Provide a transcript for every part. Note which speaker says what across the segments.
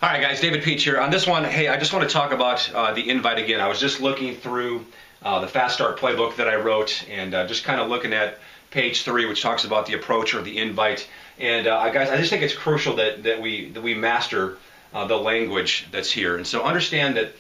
Speaker 1: All right, guys, David Pietsch here. On this one, hey, I just want to talk about the invite again. I was just looking through the Fast Start playbook that I wrote and just kind of looking at page 3, which talks about the approach or the invite. And guys, I just think it's crucial that we master the language that's here. And so understand that,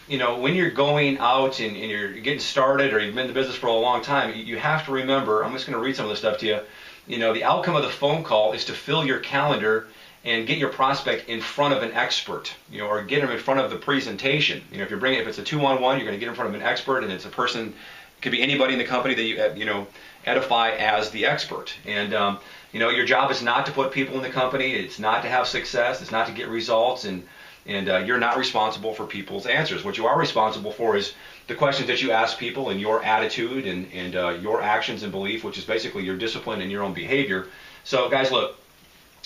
Speaker 1: you know, when you're going out and you're getting started or you've been in the business for a long time, you have to remember, I'm just going to read some of this stuff to you, you know, the outcome of the phone call is to fill your calendar and get your prospect in front of an expert, you know, or get them in front of the presentation. You know, if it's a 2-on-1, you're going to get in front of an expert, and it's a person, it could be anybody in the company that you know, edify as the expert. And you know, your job is not to put people in the company. It's not to have success. It's not to get results, and you're not responsible for people's answers. What you are responsible for is the questions that you ask people and your attitude and your actions and belief, which is basically your discipline and your own behavior. So, guys, look.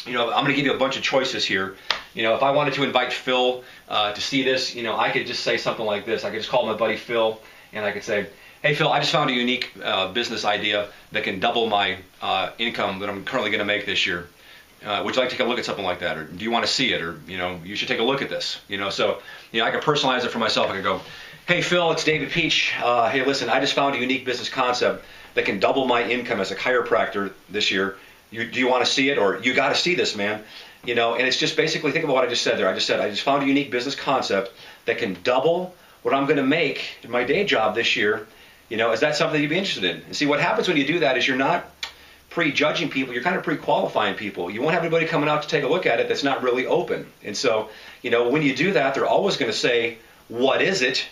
Speaker 1: You know, I'm going to give you a bunch of choices here. You know, if I wanted to invite Phil to see this, you know, I could just say something like this. I could just call my buddy Phil, and I could say, hey, Phil, I just found a unique business idea that can double my income that I'm currently going to make this year. Would you like to take a look at something like that? Or do you want to see it? Or, you know, you should take a look at this. You know, so, you know, I can personalize it for myself. I could go, hey, Phil, it's David Pietsch. Hey, listen, I just found a unique business concept that can double my income as a chiropractor this year. Do you want to see it? Or you got to see this, man. You know, and it's just basically, think about what I just said there. I just found a unique business concept that can double what I'm going to make in my day job this year. You know, is that something you'd be interested in? And see, what happens when you do that is you're not prejudging people. You're kind of pre-qualifying people. You won't have anybody coming out to take a look at it that's not really open. And so, you know, when you do that, they're always going to say, what is it?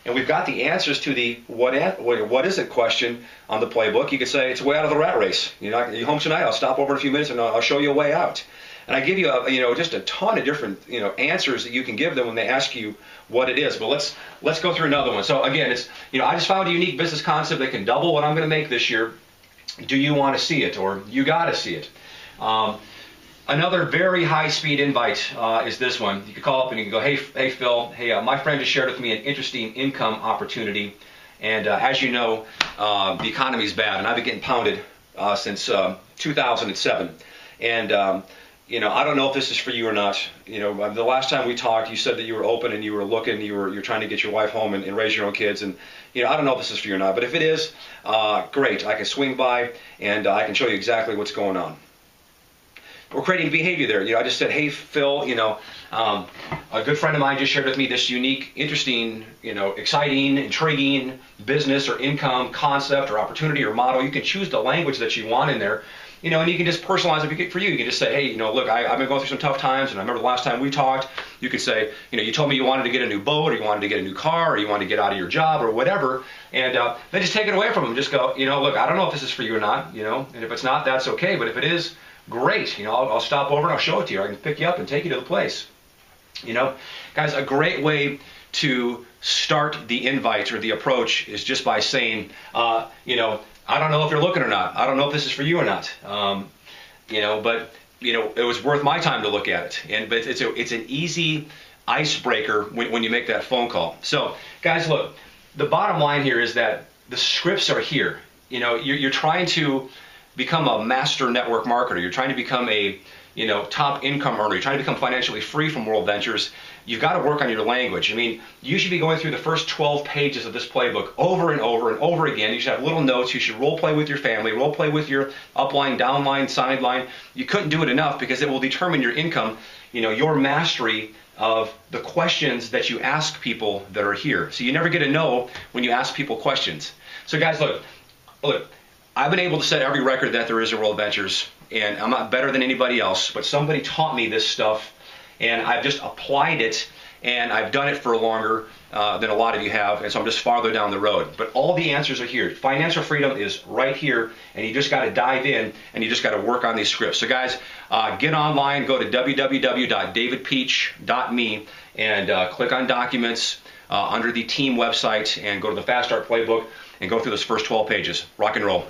Speaker 1: And we've got the answers to the what is it question on the playbook. You could say it's a way out of the rat race. You know, you home tonight? I'll stop over in a few minutes and I'll show you a way out. And I give you, you know, just a ton of different, you know, answers that you can give them when they ask you what it is. But let's go through another one. So again, it's, you know, I just found a unique business concept that can double what I'm going to make this year. Do you want to see it? Or you got to see it. Another very high-speed invite is this one. You can call up and you can go, hey Phil, hey, my friend just shared with me an interesting income opportunity. And as you know, the economy's bad, and I've been getting pounded since 2007. And you know, I don't know if this is for you or not. You know, the last time we talked, you said that you were open and you were looking, you're trying to get your wife home and raise your own kids. And you know, I don't know if this is for you or not. But if it is, great. I can swing by and I can show you exactly what's going on. We're creating behavior there. You know, I just said, hey, Phil, you know, a good friend of mine just shared with me this unique, interesting, you know, exciting, intriguing business or income concept or opportunity or model. You can choose the language that you want in there, you know, and you can just personalize it for you. You can just say, hey, you know, look, I've been going through some tough times, and I remember the last time we talked, you could say, you know, you told me you wanted to get a new boat, or you wanted to get a new car, or you wanted to get out of your job, or whatever, and then just take it away from them. Just go, you know, look, I don't know if this is for you or not, you know, and if it's not, that's okay, but if it is, great. You know, I'll stop over and I'll show it to you. I can pick you up and take you to the place. You know, guys, a great way to start the invite or the approach is just by saying, you know, I don't know if you're looking or not. I don't know if this is for you or not. You know, but you know, it was worth my time to look at it. But it's an easy icebreaker when you make that phone call. So, guys, look, the bottom line here is that the scripts are here. You know, you're trying to become a master network marketer. You're trying to become a, you know, top income earner. You're trying to become financially free from World Ventures. You've got to work on your language. I mean, you should be going through the first 12 pages of this playbook over and over and over again. You should have little notes. You should role play with your family, role play with your upline, downline, sideline. You couldn't do it enough because it will determine your income, you know, your mastery of the questions that you ask people that are here. So you never get a no when you ask people questions. So guys, look. I've been able to set every record that there is in World Ventures, and I'm not better than anybody else, but somebody taught me this stuff, and I've just applied it, and I've done it for longer than a lot of you have, and so I'm just farther down the road. But all the answers are here. Financial freedom is right here, and you just got to dive in, and you just got to work on these scripts. So guys, get online, go to www.davidpietsch.me, and click on Documents under the team website, and go to the Fast Start Playbook, and go through those first 12 pages. Rock and roll.